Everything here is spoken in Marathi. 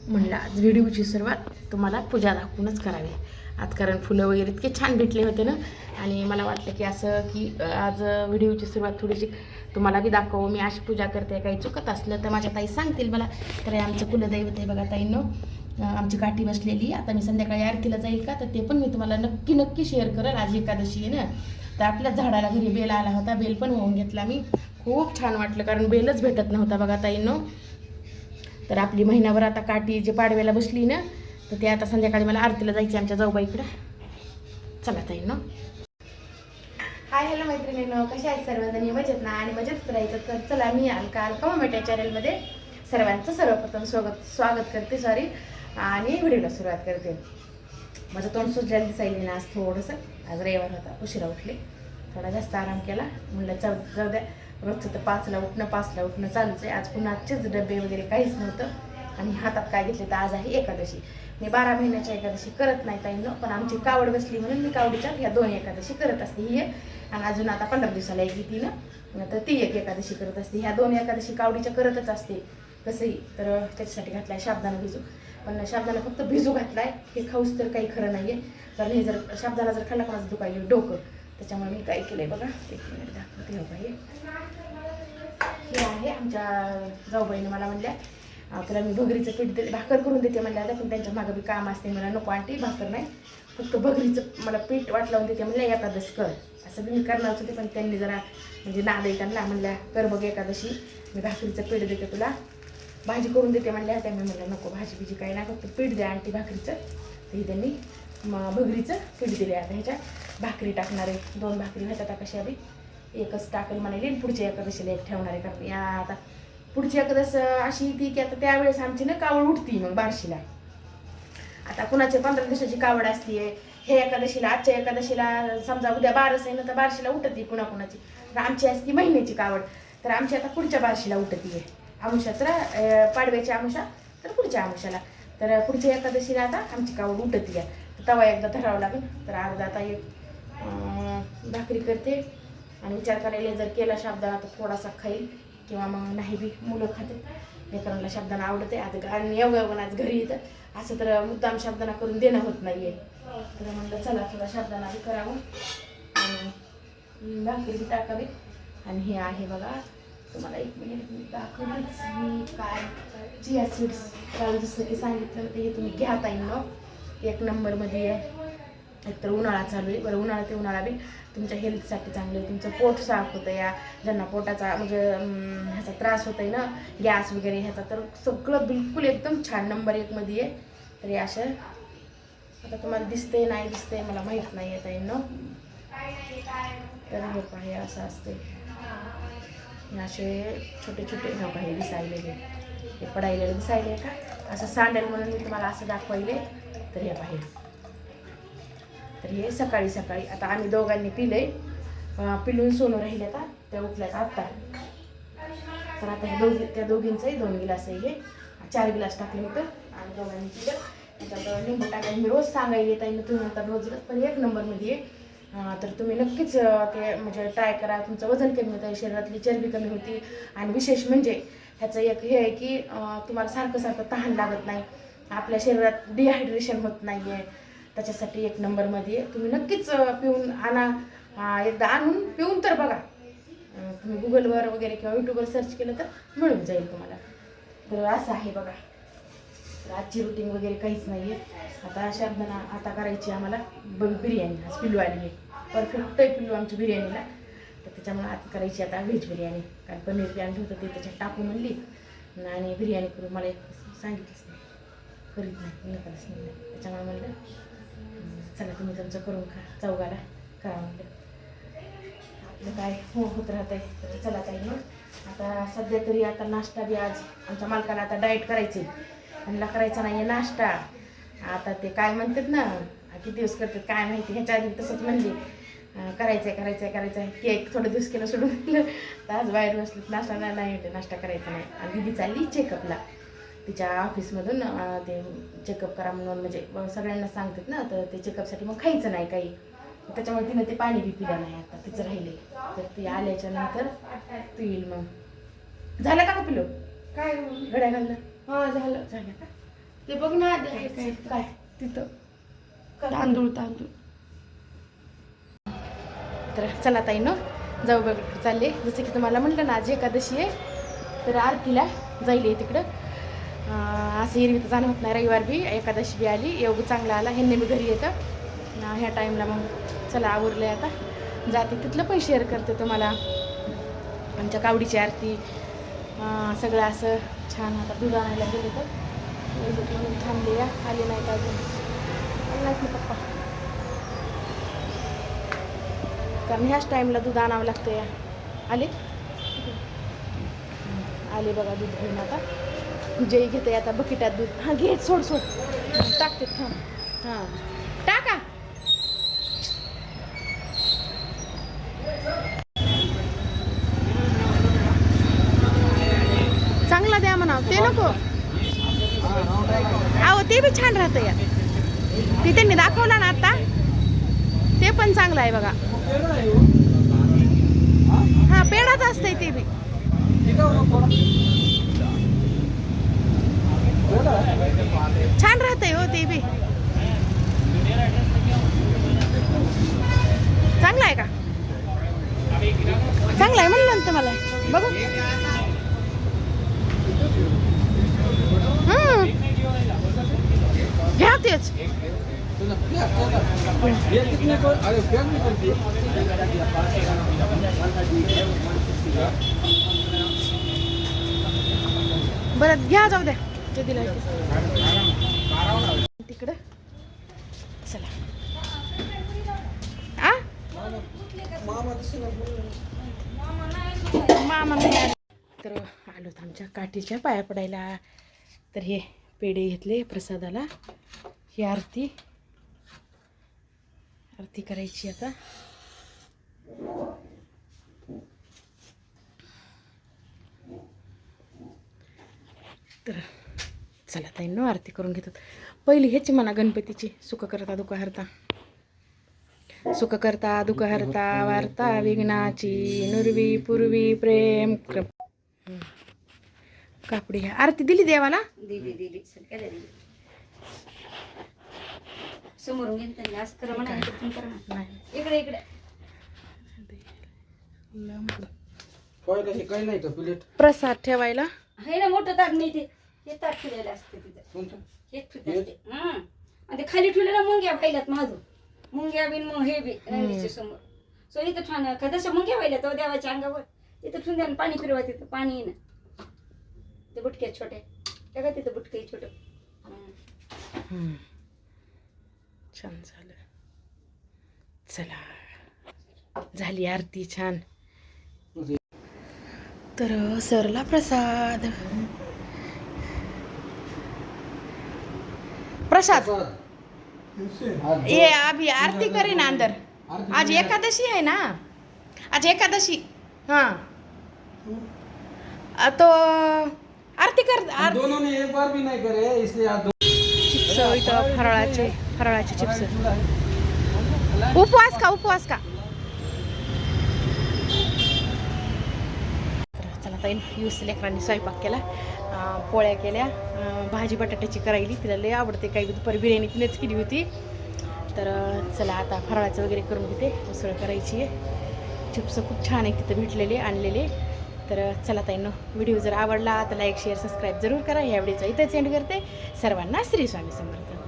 म्हणलं आज व्हिडिओची सुरुवात तुम्हाला पूजा दाखवूनच करावी आज, कारण फुलं वगैरे इतके छान भेटले होते ना. आणि मला वाटलं की असं की आज व्हिडिओची सुरुवात थोडीशी तुम्हाला बी दाखवू. मी अशी पूजा करते, काही चुकत असलं तर माझ्या ताई सांगतील मला. तर हे आमचं कुलदैवत आहे बघा ताईंनो, आमची काठी बसलेली. आता मी संध्याकाळी आरतीला जाईल का, तर ते पण मी तुम्हाला नक्की शेअर करेल. आज एकादशी आहे ना, तर आपल्या झाडाला घरी बेल आला होता, बेल पण होऊन घेतला मी. खूप छान वाटलं, कारण बेलच भेटत नव्हता बघा ताईंनो. तर आपली महिनाभर आता काठी जे पाडव्याला बसली ना, तर ते आता संध्याकाळी मला आरतीला जायचं आमच्या जाऊबाईकडं. चला ताईंनो. हाय हॅलो मैत्रिणींनो, कशा आहेत सर्वजणी? मजेत ना? आणि मजेत राहायचं तर चला, मी अलका कमेट्या चॅनलमध्ये सर्वांचं सर्वप्रथम स्वागत करते आणि व्हिडिओला सुरुवात करते. माझं तोंड सुजल्याला दिसायला ना आज थोडंसं. आज रविवार होता, उशिरा उठले, थोडा जास्त आराम केला. म्हणलं जाऊ द्या, रोजचं तर 5ला उठणं चालूच आहे. आज पुन्हा आजचेच डबे वगैरे काहीच नव्हतं. आणि हातात काय घेतले तर आज आहे एकादशी. मी 12 महिन्याच्या एकादशी करत नाही ताईंनो, पण आमची कावड बसली म्हणून मी कावडीच्या ह्या 2 एकादशी करत असते. ही आणि अजून आता 15 दिवसाला एक येते ना, तर ती एक एकादशी करत असते. ह्या 2 एकादशी कावडीच्या करतच असते कसंही. तर त्याच्यासाठी घातलाय शाबदाना भिजू. पण शाबदाना फक्त भिजू घातलाय, हे खाऊच तर काही खरं नाही आहे. कारण हे जर शाबदाना जर खाल्ला कोणाचं दुखायला डोकं, त्याच्यामुळे मी काय केलंय बघा, 1 मिनिट दाखवते. हो का, हे आहे आमच्या जाऊबाईने मला म्हणल्या तुला मी भगरीचं पीठ देते, भाकर करून देते म्हणल्या होत्या. पण त्यांच्या मागं बी काम असते, मला नको आंटी भाकर नाही, फक्त भगरीचं मला पीठ वाट लावून देते म्हणल्या. एकादश कर असं बी मी करणारच होते, पण त्यांनी जरा म्हणजे नाद आहे त्यांना. म्हणल्या कर बघ एकादशी, मी भाकरीचं पीठ देते तुला, भाजी करून देते म्हणल्या. त्या मी म्हणलं नको, भाजी काही नाही, फक्त पीठ द्या आंटी भाकरीचं. तरी त्यांनी भगरीचं पीठ दिले. आता ह्याच्यात भाकरी टाकणार आहे. 2 भाकरी होत्या कशा बी, एकच टाकल म्हणाले. पुढच्या एकादशीला एक ठेवणार आहे, कारण या आता पुढची एकादश अशी ती की आता त्यावेळेस आमची ना कावड उठती मग बार्शीला. आता कुणाचे 15 दिवसाची कावड असते. हे एकादशीला, आजच्या एकादशीला समजा उद्या 12 आहे ना, तर बार्शीला उठती कुणाकुणाची. तर आमची असती महिन्याची कावड, तर आमची आता पुढच्या बार्शीला उठती आहे. आमुषा तर पाडव्याची आमुषा, तर पुढच्या आमुषाला. तर पुढच्या एकादशीला आता आमची कावड उठती आहे. तवा एकदा धरावं लागेल. तर अर्धा आता एक भाकरी करते आणि विचार करायला जर केला शाबदाना तर थोडासा खाईल, किंवा मग नाही बी. मुलं खाते, लेकरांना शाबदाना आवडते. आता आणि एवढं आज घरी येतं असं तर मुद्दाम शाबदाना करून देणं होत नाही आहे. तर म्हणलं चला थोडा शाबदाना बी करावं आणि भाकरी बी टाकावी. आणि हे आहे बघा, तुम्हाला 1 मिनिट दाखवलीच मी काय, चिया सीड्स. काल जसं की सांगितलं ते हे तुम्ही घ्या ताईंनो, 1 नंबरमध्ये आहे. एकतर उन्हाळा चालू आहे, बरं उन्हाळा ते उन्हाळा बी तुमच्या हेल्थसाठी चांगलं आहे. तुमचं पोट साफ होतं, या ज्यांना पोटाचा म्हणजे ह्याचा त्रास होत आहे ना, गॅस वगैरे ह्याचा, तर सगळं बिलकुल एकदम छान नंबर 1मध्ये आहे. तर हे अशा, आता तुम्हाला दिसतंय नाही दिसतंय मला माहीत नाही आहे ताईंनो. तर हे पहा, हे असं असते, हे असे छोटे छोटे हो का, हे दिसायले, हे पडायला दिसायले का असं सांडेल म्हणून मी तुम्हाला असं दाखवायले. तर हे पाहिजे. तर हे सकाळी सकाळी आता आम्ही दोघांनी पिलंय, पिलून सोनू राहिले आता, त्या उठल्यात आत्ता. तर आता ह्या त्या दोघींचंही 2 गिलास आहे, हे 4 गिलास टाकले होतं आणि दोघांनी पिलं. त्याच्यात लिंबू टाकायला मी रोज सांगायला येत आहे, तुम्ही म्हणता रोज, पण 1 नंबरमध्ये आहे. तर तुम्ही नक्कीच ते म्हणजे ट्राय करा. तुमचं वजन कमी होतं, शरीरातली चरबी कमी होती. आणि विशेष म्हणजे ह्याचं एक हे आहे की तुम्हाला सारखं तहान लागत नाही, आपल्या शरीरात डिहायड्रेशन होत नाही आहे. त्याच्यासाठी 1 नंबरमध्ये तुम्ही नक्कीच पिऊन आणा. एकदा आणून पिऊन तर बघा. तुम्ही गुगलवर वगैरे किंवा यूट्यूबवर सर्च केलं तर मिळून जाईल तुम्हाला. तर असं आहे बघा. तर आजची रुटीन वगैरे काहीच नाही आहे. आता शाबदाना आता करायची आम्हाला बिर्याणी. आज पिल्लू आली आहे, परफेक्ट आहे पिल्लू आमची बिर्याणीला. तर त्याच्यामुळे आता करायची आता व्हेज बिर्याणी. कारण पनीर बी आणलं होतं, ते त्याच्यात टाकू म्हणली आणि बिर्याणी करून मला सांगितलंच नाही, करीत नाही नकाच नाही. त्याच्यामुळे म्हणलं चला तुम्ही तुमचं करून खा, चौघाला करा म्हणलं, आपलं काय होत राहत आहे. तर चला काही मग आता सध्या तरी आता नाश्ता बी आज आमच्या मालकाला आता डाएट करायचे, त्यांना करायचा नाही आहे नाश्ता. आता ते काय म्हणतात ना, किती दिवस करतात काय माहिती. ह्याच्या आधी तसंच म्हणले करायचं आहे. केक थोडे दिवस केलं सोडून दिलं. तर आज बाहेर बसलेत, नाश्ता नाही नाश्ता करायचा नाही. आणि दिदी चालली चेकअपला, तिच्या ऑफिसमधून ते चेकअप करा म्हणून, म्हणजे सगळ्यांना सांगतात ना, तर ते चेकअपसाठी मग खायचं नाही काही. त्याच्यामुळे तिनं ते पाणी बी पिलं नाही, आता तिचं राहिले. तर ती आल्याच्या नंतर पिईल. मग झालं का पिलो काय घड्या घालणं? हां झालं का. ते बघ ना काय तिथं तांदूळ तांदूळ. तर चला ताई न जाऊ बघ चालले. जसं की तुम्हाला म्हटलं ना आज एकादशी आहे, तर आरतीला जाईल तिकडं. असं एरवी तर जाणं होत नाही, रविवार बी एकादशी बी आली, योग चांगला आला, ह्यांनी बी घरी येतं ह्या टाईमला. मग चला आवरलं आहे आता, जाते तिथलं पण शेअर करते तुम्हाला. आमच्या कावडीची आरती सगळं असं छान. आता दूध आणायला गेले तर म्हणून थांबले या, आले नाहीत अजून. नाहीत ना पप्पा, कारण ह्याच टाईमला दूध आणावं लागतं या. आले आले बघा दूध घेऊन. आता जय घेते आता बकेटात दूध. हां घे, सोड सोड, टाकते थांब. हां टाका. चांगला द्या म्हणा, ते नको. अहो ते बी छान राहतं या, ते त्यांनी दाखवला ना आता, ते पण चांगलं आहे बघा. हा पेढाच असतंय ते बी. छान राहतंय हो ते बी. चांगलं आहे का? चांगलं आहे म्हणलं ना मला. बघू घ्या तेच. बरं घ्या, जाऊ द्या जे दिलं तिकडं. चला आ मामा नाही आले. तर आलो आमच्या काठीच्या पाया पडायला. तर हे पेढे घेतले प्रसादाला. ही आरती करायची आता. तर चला ताईंनो आरती करून घेतात. पहिली ह्याची म्हणा गणपतीची. सुख करता दुःख हरता, सुख करता दुःख हरता, वार्ता विघ्नाची, नुरवी पूर्वी प्रेम कापडी. ह्या आरती दिली देवाला. दिली समोरून इकडे इकडे प्रसाद ठेवायला हे ना मोठं ताट नाही, ते ताट ठेवलेलं असतं तिथं. आणि ते खाली ठेवलेलं मुंग्या पाहिल्यात माझं. मुंग्या बिन मग हे बी नंदीच्या समोर. सो इथं ठेवणं का तसं मुंग्या पाहिल्या तो देवाच्या अंगावर. इथं ठेवून द्या, पाणी फिरवा. तिथं पाणी ना ते बुटक्या छोट्या त्या का तिथं बुटके छोटं. छान झालं. चला झाली आरती छान. तर सरला प्रसाद. प्रसाद ये अभी आरती करीन अंदर. आज एकादशी है ना, आज एकादशी. हाँ तो आरती कर. दोनों ने एक बार भी नहीं करे, इसलिए आप चिप्स इथं फराळाचे चिप्स. उपवास का. चला ताई यूस लेकरांनी स्वयंपाक केला. पोळ्या केल्या, भाजी बटाट्याची करायली. तिला लय आवडते. काही दुपारी बिर्याणी तिनेच केली होती. तर चला आता फराळाचं वगैरे करून घेते. उसळ करायची आहे. चिप्स खूप छान आहे तिथं भेटलेले आणलेले. तर चला ताईंनो व्हिडिओ जर आवडला तर लाईक शेअर सबस्क्राईब जरूर करा. या व्हिडिओचा इथेच एंड करते. सर्वांना श्री स्वामी समर्थ.